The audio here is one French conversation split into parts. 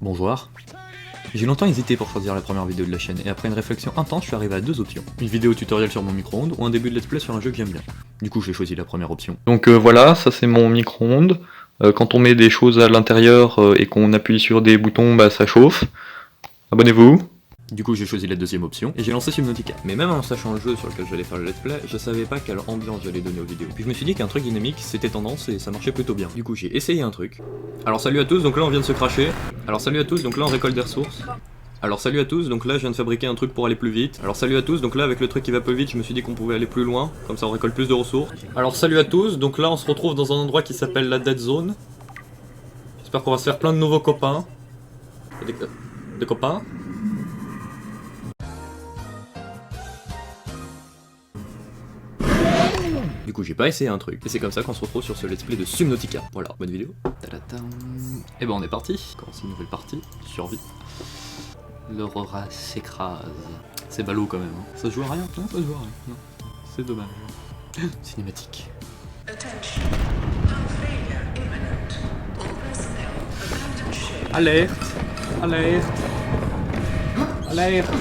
Bonjour. J'ai longtemps hésité pour choisir la première vidéo de la chaîne, et après une réflexion intense, je suis arrivé à deux options. Une vidéo tutoriel sur mon micro-ondes, ou un début de let's play sur un jeu que j'aime bien. Du coup, j'ai choisi la première option. Donc voilà, ça c'est mon micro-ondes. Quand on met des choses à l'intérieur et qu'on appuie sur des boutons, bah ça chauffe. Abonnez-vous. Du coup, j'ai choisi la deuxième option, et j'ai lancé Subnautica. Mais même en sachant le jeu sur lequel j'allais faire le let's play, je savais pas quelle ambiance j'allais donner aux vidéos. Puis je me suis dit qu'un truc dynamique, c'était tendance, et ça marchait plutôt bien. Du coup, j'ai essayé un truc. Alors salut à tous, donc là on vient de se cracher. Alors salut à tous, donc là on récolte des ressources. Alors salut à tous, donc là je viens de fabriquer un truc pour aller plus vite. Alors salut à tous, donc là avec le truc qui va plus vite, je me suis dit qu'on pouvait aller plus loin, comme ça on récolte plus de ressources. Alors salut à tous, donc là on se retrouve dans un endroit qui s'appelle la Dead Zone. J'espère qu'on va se faire plein de nouveaux copains. Des copains. Du coup j'ai pas essayé un truc, et c'est comme ça qu'on se retrouve sur ce let's play de Subnautica. Voilà, bonne vidéo. Et ben on est parti, commence une nouvelle partie, survie. L'aurora s'écrase. C'est ballot quand même, hein. Ça se joue à rien? Non, ça se joue à rien, non. C'est dommage. Cinématique. Alerte! Alerte! Alerte!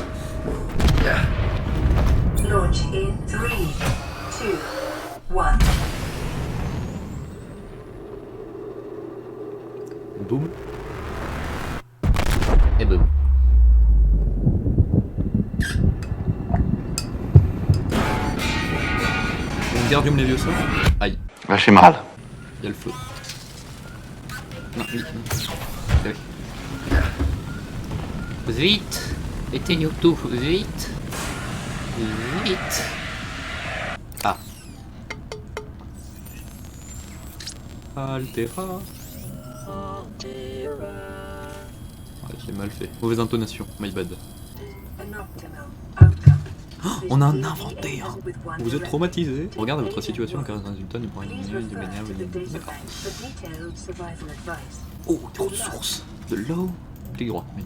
Launch in 3, 2, 1. Boum. Et boum. Wingardium Leviosa. Aïe. Là j'ai mal. Y'a le feu. Non, oui. Oui. Vite, éteignons tout, vite. Vite. Ah. Altera. Ouais, j'ai mal fait. Mauvaise intonation, my bad. Oh, on a un inventé, hein. Vous êtes traumatisé. Regardez votre situation car un résultat ne pourra éliminer du manière. D'accord. Oh, des ressources. De l'eau. Clic droit. Oui.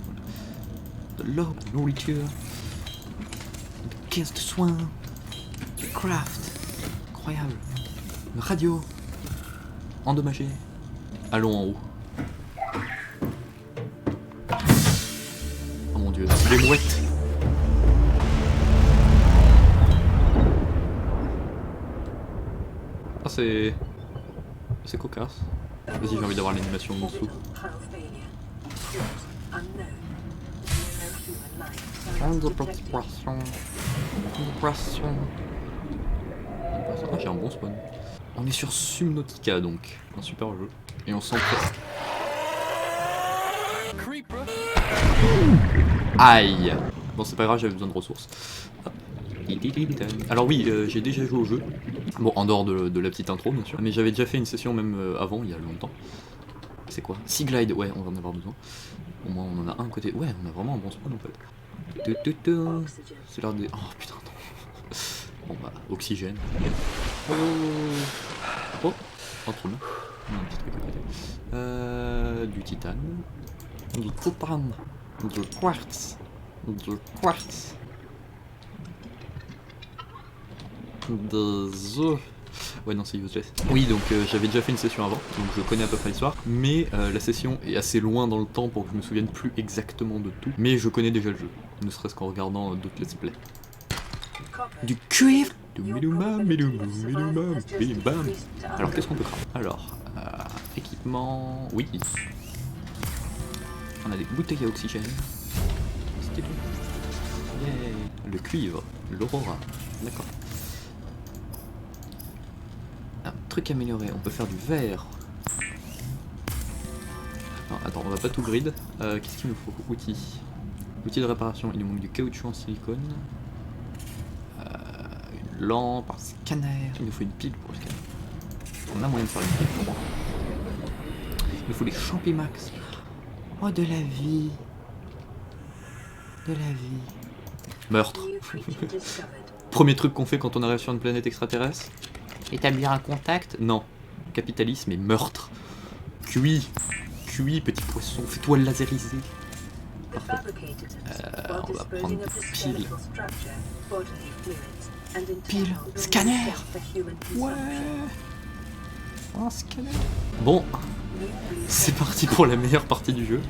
De l'eau, de la nourriture. Des caisses de soins. Du craft. Incroyable. Une radio. Endommagée. Allons en haut. Oh mon dieu, des mouettes. Ah c'est cocasse. Vas-y, j'ai envie d'avoir l'animation en dessous. Ah, j'ai un bon spawn. On est sur Subnautica donc, un super jeu. Et on sent presque. Aïe. Bon c'est pas grave, j'avais besoin de ressources. Alors oui, j'ai déjà joué au jeu. Bon, en dehors de la petite intro bien sûr. Mais j'avais déjà fait une session même avant, il y a longtemps. C'est quoi? Sea Glide, ouais, on va en avoir besoin. Au moins on en a un côté. Ouais, on a vraiment un bon spawn en fait. C'est l'heure des... Oh putain, non. Bon bah, oxygène. Oh, oh trop bien. On a un petit truc à côté. Du titane. Du titane. Du quartz. Du quartz. Des œufs. Ouais non c'est useless. Oui donc j'avais déjà fait une session avant, donc je connais à peu près l'histoire, mais la session est assez loin dans le temps pour que je me souvienne plus exactement de tout, mais je connais déjà le jeu, ne serait-ce qu'en regardant d'autres let's play. Du cuivre. Alors qu'est-ce qu'on peut cramer? Alors, équipement... Oui. On a des bouteilles à oxygène. C'était tout. Yeah. Le cuivre, l'aurora. D'accord. Un truc amélioré, on peut faire du verre. Non, attends, on va pas tout grid. Qu'est-ce qu'il nous faut? Outils. Outils de réparation, il nous manque du caoutchouc en silicone. Une lampe, un scanner. Il nous faut une pile pour le scanner. On a moyen de faire une pile pour moi. Il nous faut des champimax. Oh, de la vie. De la vie. Meurtre. Premier truc qu'on fait quand on arrive sur une planète extraterrestre. Établir un contact? Non. Capitalisme et meurtre. Cuit. Cuit, petit poisson. Fais-toi laseriser. Parfait. On va prendre des piles. Pile. Scanner. Ouais. Un scanner. Bon. C'est parti pour la meilleure partie du jeu.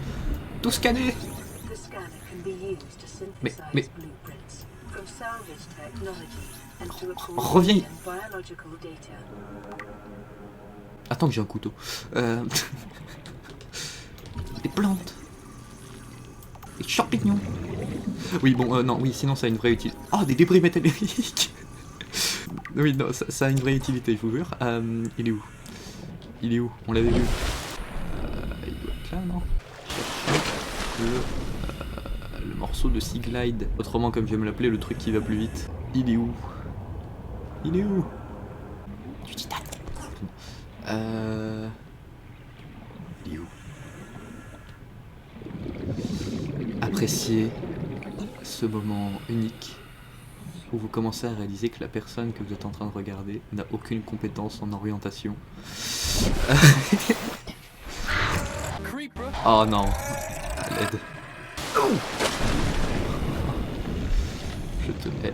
tout scanner. The scanner can be used to synthesize mais- blueprints from salvage technology and to record Reviens. biological data. Attends que j'ai un couteau. Des plantes. Des champignons. Oui, bon, non, oui, sinon ça a une vraie utilité. Oh, des débris métalliques. Oui, non, ça a une vraie utilité, je vous jure. Il est où? Il est où? On l'avait vu. Il doit être là, non? Chercher le morceau de Sea Glide. Autrement, comme j'aime l'appeler, le truc qui va plus vite. Il est où? Il est où? Du titane. Il est où? Appréciez ce moment unique où vous commencez à réaliser que la personne que vous êtes en train de regarder n'a aucune compétence en orientation. Oh non, à l'aide. Je te hais.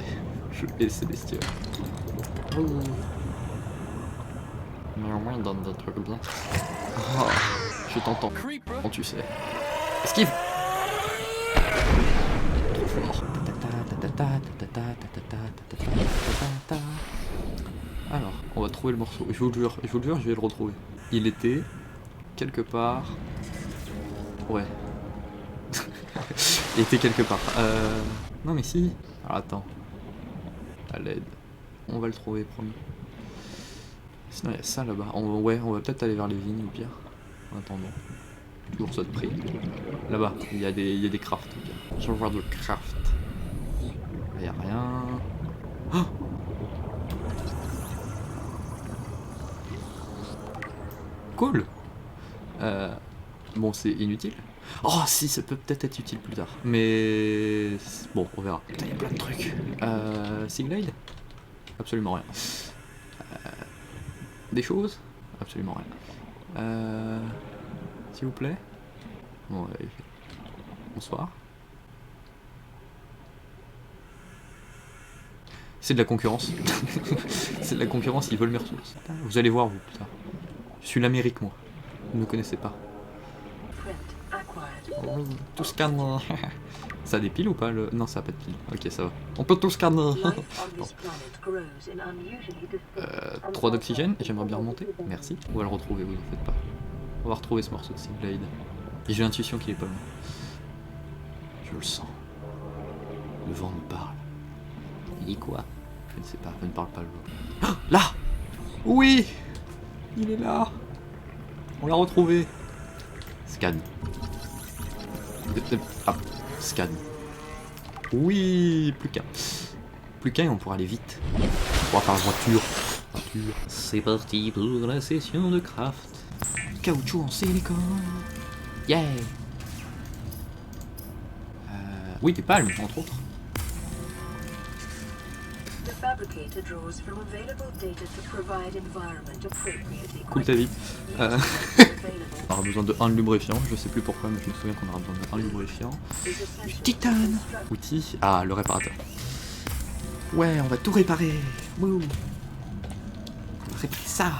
Je hais ces bestioles. Mais au moins il donne des trucs bien. Oh, je t'entends. Quand tu sais. Esquive. Trop fort. Alors, on va trouver le morceau. Je vous le jure, je vais le retrouver. Il était quelque part. Ouais. Il était quelque part. Non mais si. Alors attends. À l'aide. On va le trouver, promis. Sinon il y a ça là-bas. Ouais, on va peut-être aller vers les vignes au pire. En attendant. Toujours ça de prix. Là-bas, il y a des crafts. Je veux voir de craft. Il n'y a rien. Oh, cool. Bon, c'est inutile. Oh si, ça peut peut-être être utile plus tard. Mais bon, on verra. Putain, il y a plein de trucs. Sea Glide? Absolument rien. Des choses? Absolument rien. S'il vous plaît. Bon, bonsoir. C'est de la concurrence. C'est de la concurrence, ils veulent mes ressources. Vous allez voir, vous, plus tard. Je suis l'Amérique, moi. Vous ne me connaissez pas. Oh, tout scanner. Ça a des piles ou pas le... Non, ça a pas de piles. Ok, ça va. On peut tout scanner. 3 d'oxygène, j'aimerais bien remonter. Merci. On va le retrouver, vous en faites pas. On va retrouver ce morceau de Sea Glide. Et j'ai l'intuition qu'il est pas loin. Je le sens. Le vent me parle. Il dit quoi? Je ne sais pas, je ne parle pas le vent. Ah, là! Oui! Il est là! On l'a retrouvé. Scan. Ah, scan. Oui, plus qu'un. Plus qu'un et on pourra aller vite. On pourra faire la voiture. C'est parti pour la session de craft. Caoutchouc en silicone. Yeah! Oui, des palmes, entre autres. Cool ta vie. On aura besoin de un lubrifiant, je sais plus pourquoi, mais je me souviens qu'on aura besoin de un lubrifiant. Du titane. Outil. Ah, le réparateur. Ouais, on va tout réparer. Wouh. On va réparer ça.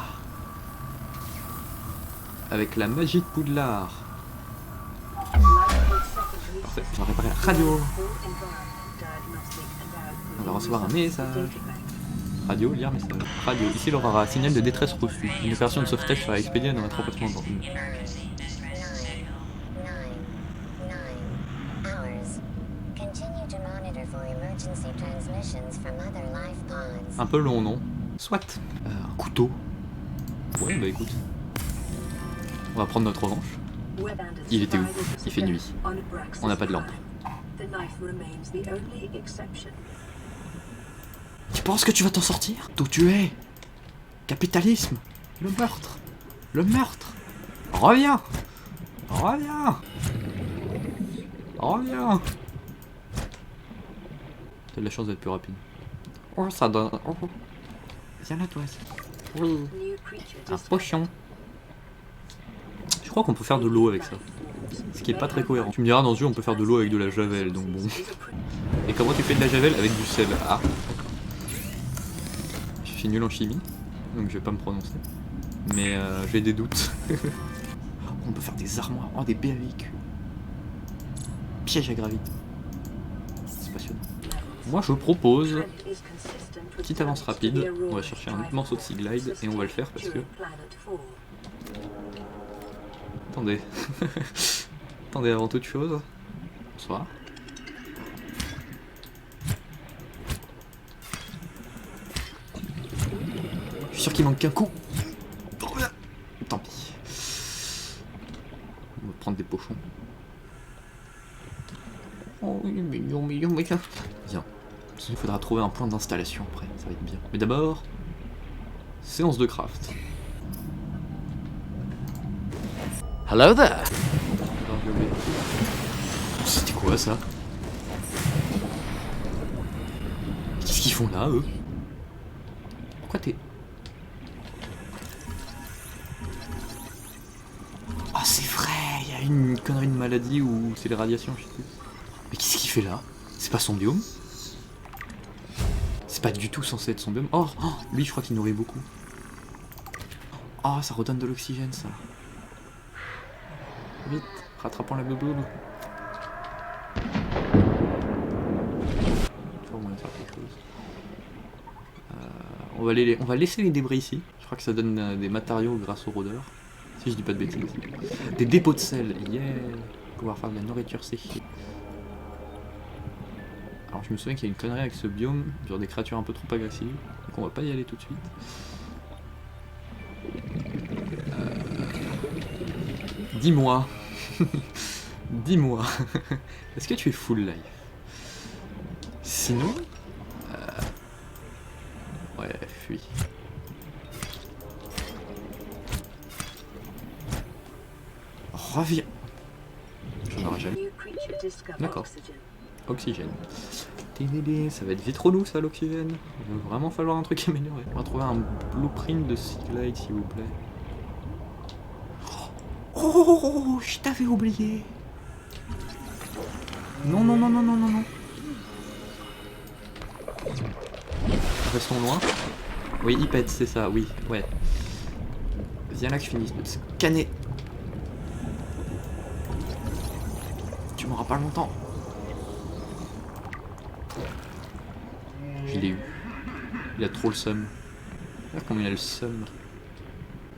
Avec la magie de Poudlard. Parfait, on va réparer la radio. On va recevoir un message. Radio, lire message. Radio, ici l'Aurora, signal de détresse reçu. Une opération de sauvetage sera expédiée dans notre emplacement dans un peu long, non? Soit. Un couteau. Ouais, bah écoute. On va prendre notre revanche. Il était où? Il fait nuit. On n'a pas de lampe. Tu penses que tu vas t'en sortir? D'où tu es? Capitalisme. Le meurtre. Le meurtre. Reviens. Reviens. Reviens. T'as de la chance d'être plus rapide. Oh, ça donne... Oh. Viens là, toi. Oui. Un potion. Je crois qu'on peut faire de l'eau avec ça. Ce qui est pas très cohérent. Tu me diras, dans ce jeu, on peut faire de l'eau avec de la javel, donc bon. Et comment tu fais de la javel? Avec du sel. Ah. Je suis nul en chimie, donc je vais pas me prononcer. Mais j'ai des doutes. On peut faire des armoires. Oh, des BAVQ. piège à gravité. C'est passionnant. Moi je propose, Trent is consistent with petite avance attempts to be rapide, a on va Royal chercher un autre driver morceau de Sea Glide et on va le faire parce que... during Planet 4. Attendez. Attendez, avant toute chose. Bonsoir. Je suis sûr qu'il manque qu'un coup. Tant pis. On va prendre des pochons. Oh, il est mignon, mignon, mignon. Bien. Il faudra trouver un point d'installation après, ça va être bien. Mais d'abord, séance de craft. Hello there. C'était quoi ça? Qu'est-ce qu'ils font là, eux? Pourquoi t'es... Ah c'est vrai, il y a une connerie de maladie ou c'est les radiations, je sais plus. Mais qu'est-ce qu'il fait là? C'est pas son biome? C'est pas du tout censé être son biome. Oh, oh, lui je crois qu'il nourrit beaucoup. Oh, ça redonne de l'oxygène ça. Vite, rattrapons la bouboule. Toujours moyen de faire quelque chose. On va laisser les débris ici. Je crois que ça donne des matériaux grâce au rôdeur. Si je dis pas de bêtises. Des dépôts de sel, yeah. Pouvoir faire de la nourriture séchée. Alors je me souviens qu'il y a une connerie avec ce biome, genre des créatures un peu trop agressives. Donc on va pas y aller tout de suite. Dis-moi. Dis-moi. Est-ce que tu es full life? Sinon... Ouais, fuis. Reviens. J'en aurai jamais. New creature discovered D'accord. oxygen. Oxygène. Tédédé, ça va être vite relou ça l'oxygène. Il va vraiment falloir un truc amélioré. On va trouver un blueprint de Sea Glide s'il vous plaît. Oh, je t'avais oublié. Non, non, non, non, non, non, non. Restons loin. Oui, il pète, c'est ça, oui, ouais. Viens là que je finisse de scanner. Tu m'auras pas longtemps. Je l'ai eu. Il a trop le seum. Regarde combien il a le seum.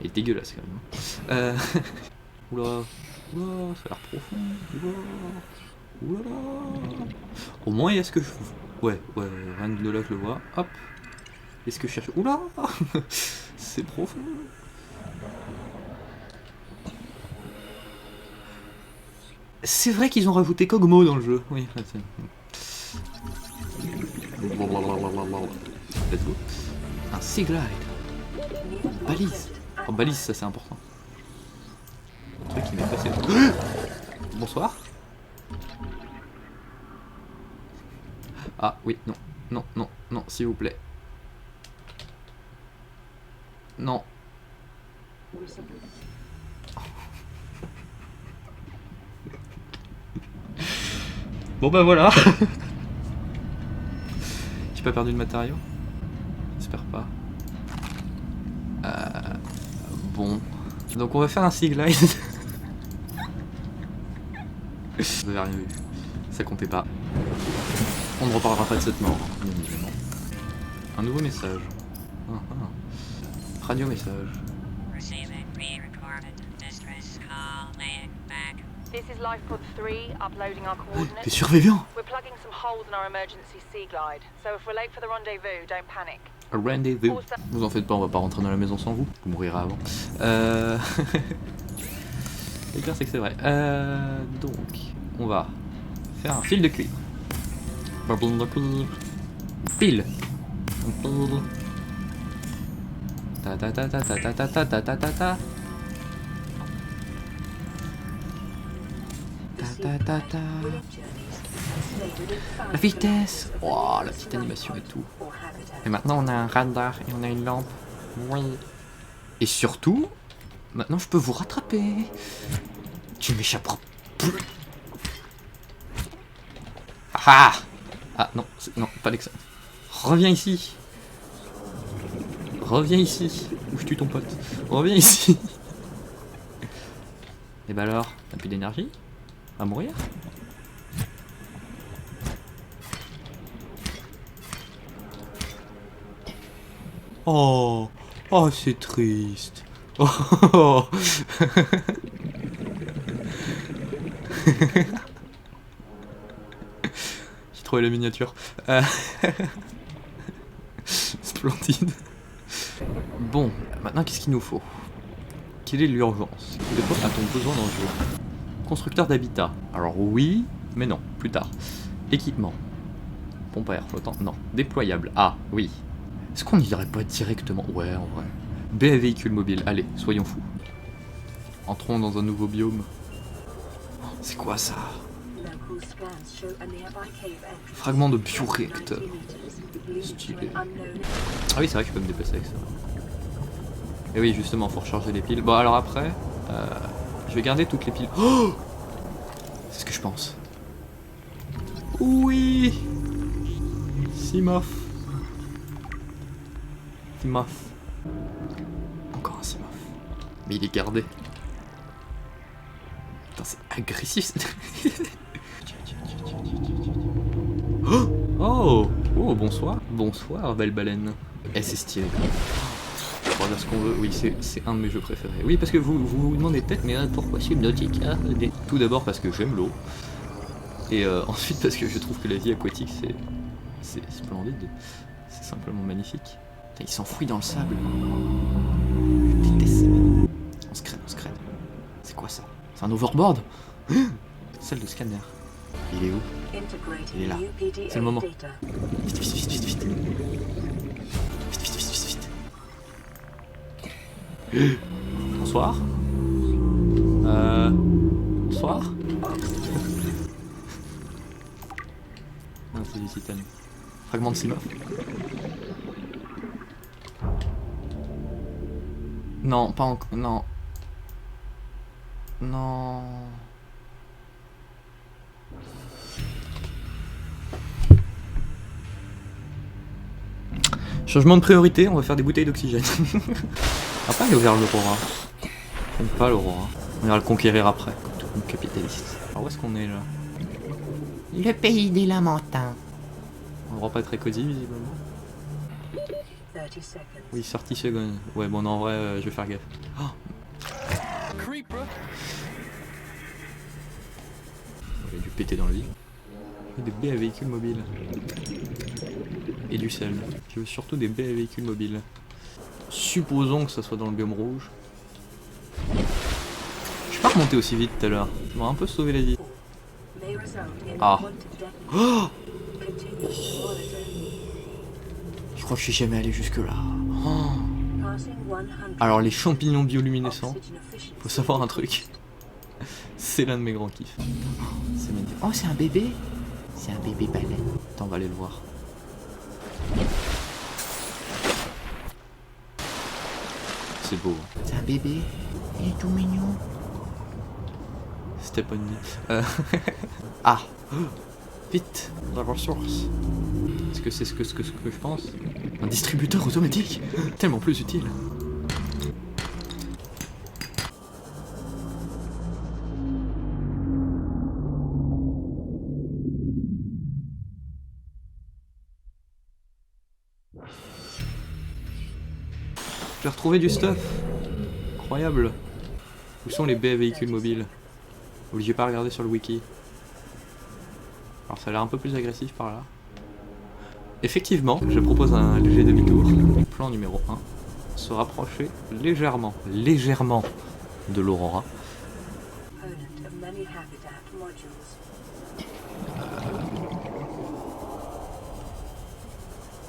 Il est dégueulasse quand même. Oula. Oula, ça a l'air profond. Oula. Oula. Au moins, est-ce que je... Ouais, rien que de là que je le vois. Hop. Est-ce que je cherche... Oula. C'est profond. C'est vrai qu'ils ont rajouté Kog'Maw dans le jeu. Oui, let's go. Un Sea Glide. Balise. Oh, balise, ça c'est important. Le truc qui m'est passé. Bonsoir. Ah oui, non, non, non, non, s'il vous plaît. Non. Bon bah voilà. J'ai pas perdu de matériaux? J'espère pas. Bon. Donc on va faire un Sea Glide. Vous avez rien vu. Ça comptait pas. On ne reparlera pas de cette mort, bien évidemment. Un nouveau message. Radio message. Receiving re-recorded distress call, laying back. This is Lifepod 3, uploading our T'es coordinates. survivant. We're plugging some holes in our emergency sea glide, so if we're late for the rendezvous, don't panic. A rendezvous. Vous en faites pas, on va pas rentrer dans la maison sans vous. Vous mourrez avant. Le pire c'est que c'est vrai. Donc, on va faire un fil de cuivre. Pile. Ta ta ta ta ta ta ta ta ta ta ta ta. Ta ta ta. La vitesse. Oh, la petite animation et tout. Et maintenant on a un radar et on a une lampe. Oui. Et surtout, maintenant je peux vous rattraper. Tu m'échapperas plus. Ah ah non, non, pas l'ex. Reviens ici. Reviens ici. Où je tue ton pote. Reviens ici. Et bah alors, t'as plus d'énergie? À mourir? Oh, oh c'est triste. Oh. J'ai trouvé la miniature. Splendide. Bon, maintenant qu'est-ce qu'il nous faut? Quelle est l'urgence? De quoi a-t-on besoin dans le jeu? Constructeur d'habitat. Alors oui, mais non, plus tard. Équipement. Pompe à air flottant, non. Déployable, ah oui. Est-ce qu'on n'irait pas directement? Ouais, en vrai. B à véhicule mobile, allez, soyons fous. Entrons dans un nouveau biome. Oh, c'est quoi ça? Local scans show a nearby cave entrance. Fragment de bioréacteur. 90 meters, leading to Stylé. an unknown. Ah oui, c'est vrai que je peux me déplacer avec ça. Et oui, justement, faut recharger les piles. Bon, alors après, je vais garder toutes les piles. Oh, c'est ce que je pense. Oui, Simof. Simof. Encore un Simof. Mais il est gardé. Putain, c'est agressif. Oh, oh, bonsoir. Bonsoir, belle baleine. Eh, c'est stylé. On va dire ce qu'on veut. Oui, c'est un de mes jeux préférés. Oui, parce que vous demandez peut-être, mais pourquoi Subnautica? Tout d'abord parce que j'aime l'eau. Et ensuite parce que je trouve que la vie aquatique, c'est splendide. C'est simplement magnifique. Putain, il s'enfouit dans le sable. Je déteste ça. On se crève, on se crève. C'est quoi ça? C'est un overboard? Celle de scanner. Il est où? Integrating Il est là. UPDA C'est le moment. data. Vite, vite, vite, vite, vite. Vite, vite, vite, vite, vite. Bonsoir. Bonsoir. Ah, c'est du titane. Fragment de Simof. Non, pas encore. Non. Non. Changement de priorité, on va faire des bouteilles d'oxygène. On va pas aller vers l'Aurora. J'aime pas l'Aurora. On ira le conquérir après, comme tout le monde capitaliste. Alors où est-ce qu'on est là? Le pays des lamentins. On va pas être très cosy visiblement. 30 seconds. Oui, 30 secondes. Ouais, bon, en vrai, je vais faire gaffe. Oh. Il a dû péter dans le vide. Des baies à véhicules mobiles. Et du sel. Je veux surtout des baies à véhicules mobiles. Supposons que ça soit dans le biome rouge. Je suis pas remonté aussi vite tout à l'heure. Ça m'a un peu sauvé la vie. May result in Ah. unwanted death. Oh, Continue to monitor. je crois que je suis jamais allé jusque là. Oh. Passing 100. Alors les champignons bioluminescents, Oxygen efficiency faut savoir un truc. C'est l'un de mes grands kiffs. C'est magnifique. Oh, c'est un bébé. C'est un bébé baleine. Attends, on va aller le voir. C'est beau. Hein. C'est un bébé. Il est tout mignon. Step on it. Ah, vite, la ressource. Est-ce que c'est ce que je pense? Un distributeur automatique? Tellement plus utile. J'ai retrouvé du stuff. Incroyable. Où sont les baies à véhicules mobiles? Obligé pas à regarder sur le wiki. Alors ça a l'air un peu plus agressif par là. Effectivement, je propose un léger demi-tour. Plan numéro 1. Se rapprocher légèrement de l'Aurora. component of many habitat modules.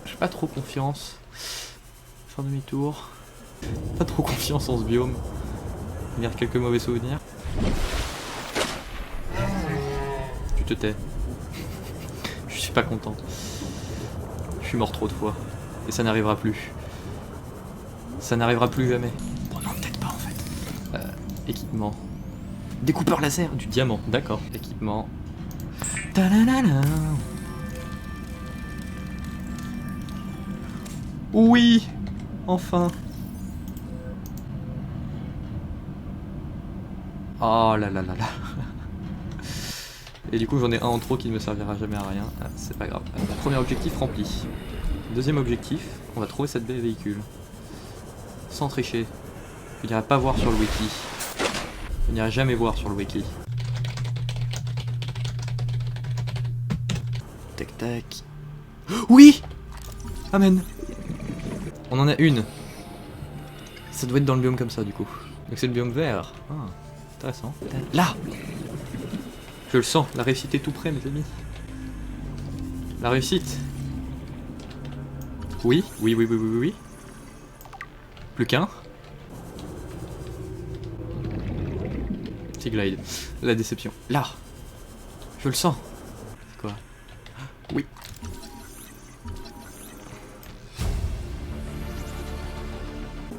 J'ai pas trop confiance. Faire demi-tour. Pas trop confiance en ce biome. Il y a quelques mauvais souvenirs. Tu te tais. Je suis pas content. Je suis mort trop de fois. Et ça n'arrivera plus. Ça n'arrivera plus jamais. Bon non, peut-être pas en fait. Équipement. Découpeur laser. Du diamant, d'accord. Équipement. Ta-la-la-la. Oui, enfin. Oh là là là là. Et du coup j'en ai un en trop qui ne me servira jamais à rien. Ah, c'est pas grave. Premier objectif rempli. Deuxième objectif, on va trouver cette baie véhicule. Sans tricher. Je n'irai pas voir sur le wiki. Je n'irai jamais voir sur le wiki. Tac tac. Oui! Amen. On en a une. Ça doit être dans le biome comme ça du coup. Donc c'est le biome vert. Ah, intéressant. Là! Je le sens, la réussite est tout près mes amis. La réussite. Oui, oui, oui, oui, oui, oui. Plus qu'un. Petit glide. La déception. Là! Je le sens. C'est quoi? Oui.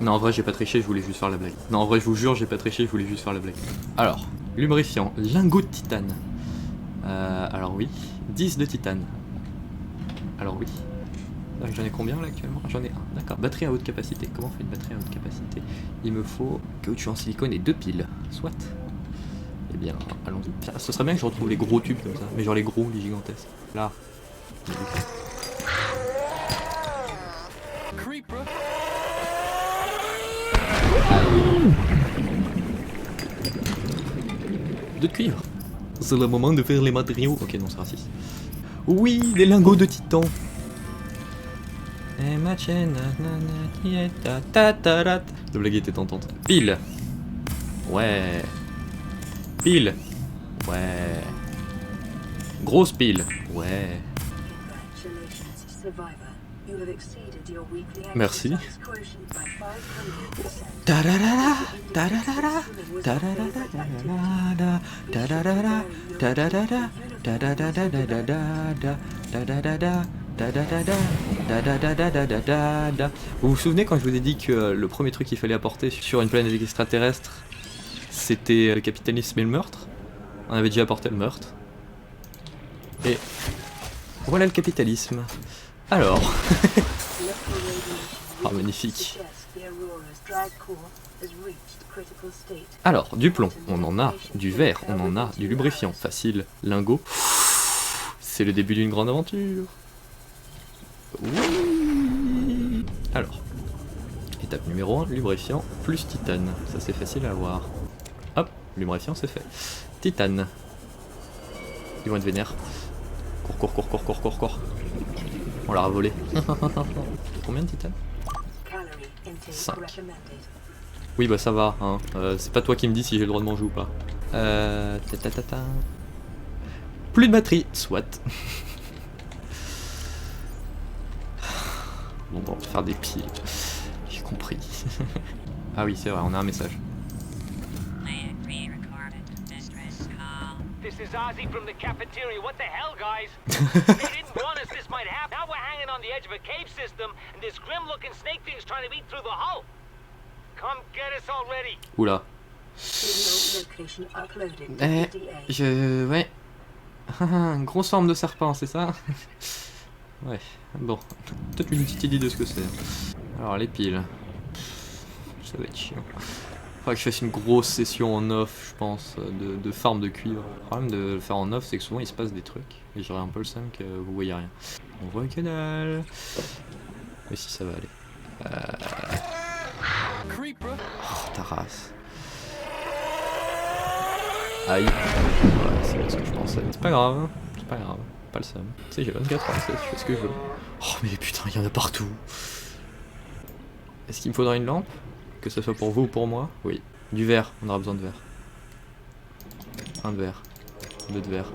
Non, en vrai, j'ai pas triché, je voulais juste faire la blague. Non, en vrai, je vous jure, j'ai pas triché, je voulais juste faire la blague. Alors, lubrifiant, lingot de titane. Alors oui, 10 de titane. Alors oui. J'en ai combien là actuellement? J'en ai un, d'accord. Batterie à haute capacité. Comment on fait une batterie à haute capacité? Il me faut caoutchouc en silicone et 2 piles. Soit. Eh bien, allons-y. Ce serait bien que je retrouve les gros tubes comme ça. Mais genre les gros, les gigantesques. Là. De cuivre. C'est le moment de faire les matériaux. Ok, non, c'est raciste. Oui, des lingots de titan. La blague était tentante. Pile. Ouais. Pile. Ouais. Grosse pile. Ouais. Congratulations, survivor. You have exceeded your weekly Merci. exercise quotient by 500%. Ta-da-da-da, ta-da-da-da, ta-da-da-da-da-da-da, ta-da-da-da, ta-da-da-da, ta-da-da-da-da-da-da, ta-da-da-da, ta-da-da-da, ta-da-da-da-da-da-da. Vous vous souvenez quand je vous ai dit que le premier truc qu'il fallait apporter sur une planète extraterrestre, c'était le capitalisme et le meurtre? On avait déjà apporté le meurtre. Et voilà le capitalisme. Alors... Ah, magnifique. Alors, du plomb, on en a. Du verre, on en a. Du lubrifiant, facile. Lingot. C'est le début d'une grande aventure. Oui. Alors, étape numéro 1, lubrifiant plus titane. Ça c'est facile à voir. Hop, lubrifiant c'est fait. Titane. Ils vont être vénères. Cours, cours, cours, cours, cours, cours, cours. On l'a volé. Combien de titane? 5. Oui bah ça va, hein. C'est pas toi qui me dis si j'ai le droit de manger ou pas. Ta-ta-ta-ta. Plus de batterie, soit. Bon, on va faire des piles. J'ai compris. Ah oui, c'est vrai, on a un message. Playing pre-recorded distress call. This is Ozzy from the cafeteria. What the hell, guys? They didn't warn us this might happen. Now we're hanging on the edge of a cave system, and this grim-looking snake thing's trying to eat through the hull. Come get us already. Oula. Ouais. Une grosse forme de serpent, c'est ça? Ouais, bon. Peut-être une petite idée de ce que c'est. Alors, les piles. Ça va être chiant. Faudrait que je fasse une grosse session en off, je pense, de farm de cuivre. Le problème de le faire en off, c'est que souvent il se passe des trucs. Et j'aurais un peu le seum que vous voyez rien. On voit que dalle. Mais si ça va aller. Oh, ta race. Aïe. Ouais, c'est bien ce que je pensais. C'est pas grave, hein. C'est pas grave. Pas le seum. Tu sais, j'ai 24 ans, je fais ce que je veux. Oh, mais putain, il y en a partout. Est-ce qu'il me faudra une lampe? Que ce soit pour vous ou pour moi? Oui. Du verre, on aura besoin de verre. Un de verre. Deux de verre.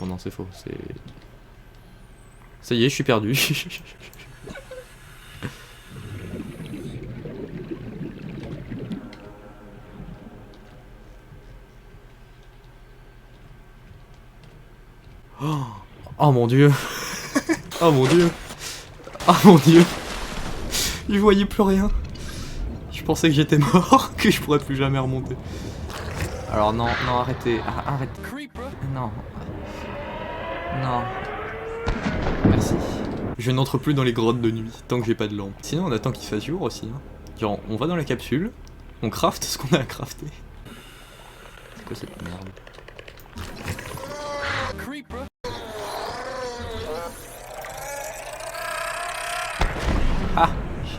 Oh non, c'est faux, c'est... Ça y est, je suis perdu. Oh mon dieu. Oh mon dieu. Oh mon dieu. Je voyais plus rien. Je pensais que j'étais mort, que je pourrais plus jamais remonter. Alors non, non, arrêtez. Arrêtez. Non. Non. Merci. Je n'entre plus dans les grottes de nuit, tant que j'ai pas de lampe. Sinon on attend qu'il fasse jour aussi. Hein. Genre, on va dans la capsule, on crafte ce qu'on a à crafter. C'est quoi cette merde?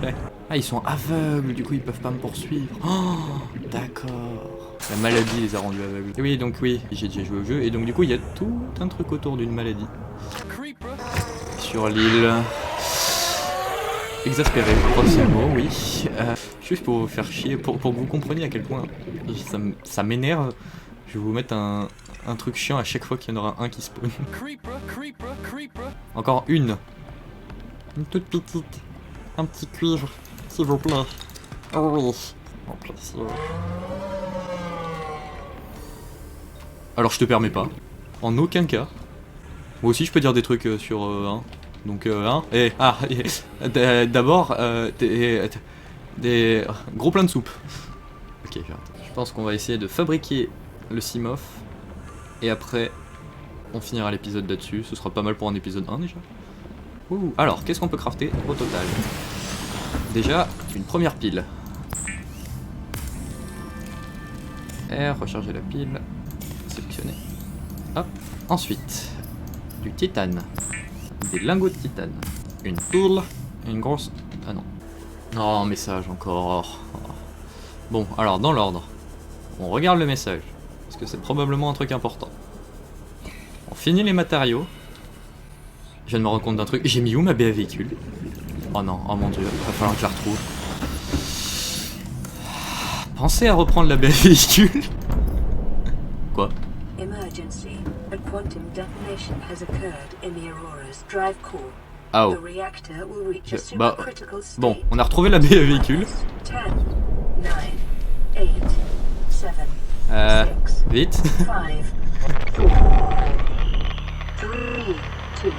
après. Ah, ils sont aveugles, du coup ils peuvent pas me poursuivre. Oh, d'accord. La maladie les a rendus aveugles. Et oui, donc oui, j'ai déjà joué au jeu, et donc du coup il y a tout un truc autour d'une maladie. Sur l'île. Exaspéré, je crois que c'est le mot, oui. Juste pour vous faire chier, pour que vous compreniez à quel point ça m'énerve, je vais vous mettre un truc chiant à chaque fois qu'il y en aura un qui spawn. Encore une. Une toute petite. Un petit cuivre, s'il vous plaît. Oh oui. Alors je te permets pas. En aucun cas. Moi aussi je peux dire des trucs sur hein. Donc hein. D'abord des gros plein de soupe. Ok, je pense qu'on va essayer de fabriquer le Simof. Et après on finira l'épisode là-dessus. Ce sera pas mal pour un épisode 1 déjà. Ouh. Alors, qu'est-ce qu'on peut crafter au total? Déjà, une première pile. R, recharger la pile. Sélectionner. Hop. Ensuite, du titane. Des lingots de titane. Une pile. Une grosse... Ah non. Non, message encore. Bon, alors, dans l'ordre. On regarde le message. Parce que c'est probablement un truc important. On finit les matériaux. Je viens de me rendre compte d'un truc. J'ai mis où ma BA véhicule? Oh non, oh mon dieu, va falloir que je la retrouve. Pensez à reprendre la BA véhicule. Quoi? Emergency. A quantum detonation has occurred in the Aurora's drive core. Ah oh. The reactor will reach a Bah, supercritical state. bon, on a retrouvé la BA véhicule. 10, 9, 8, 7, 6, Vite. 5, 4, 3, 2.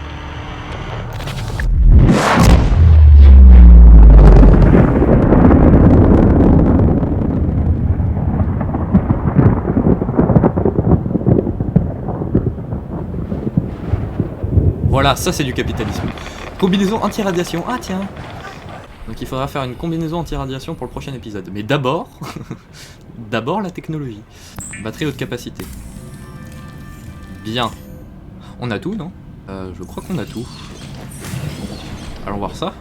Voilà, ça c'est du capitalisme. Combinaison anti-radiation. Ah tiens. Donc il faudra faire une combinaison anti-radiation pour le prochain épisode. Mais d'abord, d'abord la technologie. Batterie haute capacité. Bien. On a tout, non? Je crois qu'on a tout. Allons voir ça.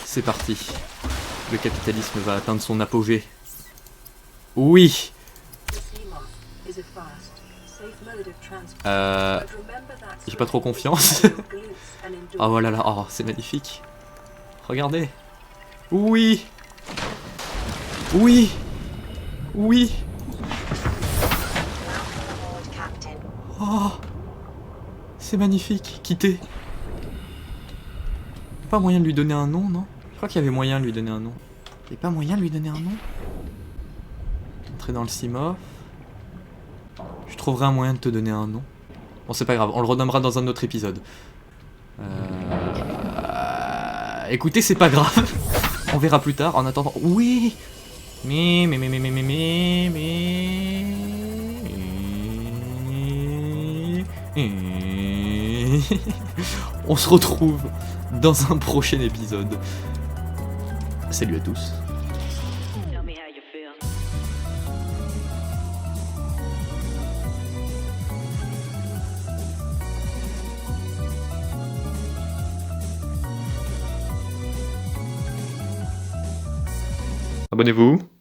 C'est parti. Le capitalisme va atteindre son apogée. Oui. J'ai pas trop confiance. Ah voilà là, oh, c'est magnifique. Regardez. Oui. Oui. Oui. Oh. C'est magnifique. Quittez. Pas moyen de lui donner un nom, non? Je crois qu'il y avait moyen de lui donner un nom. Il n'y a pas moyen de lui donner un nom? Entrer dans le Simof. Je trouverai un moyen de te donner un nom. Bon, c'est pas grave, on le renommera dans un autre épisode. Écoutez, c'est pas grave. On verra plus tard. En attendant, oui. On se retrouve dans un prochain épisode. Salut à tous. Tell me how you feel. Abonnez-vous.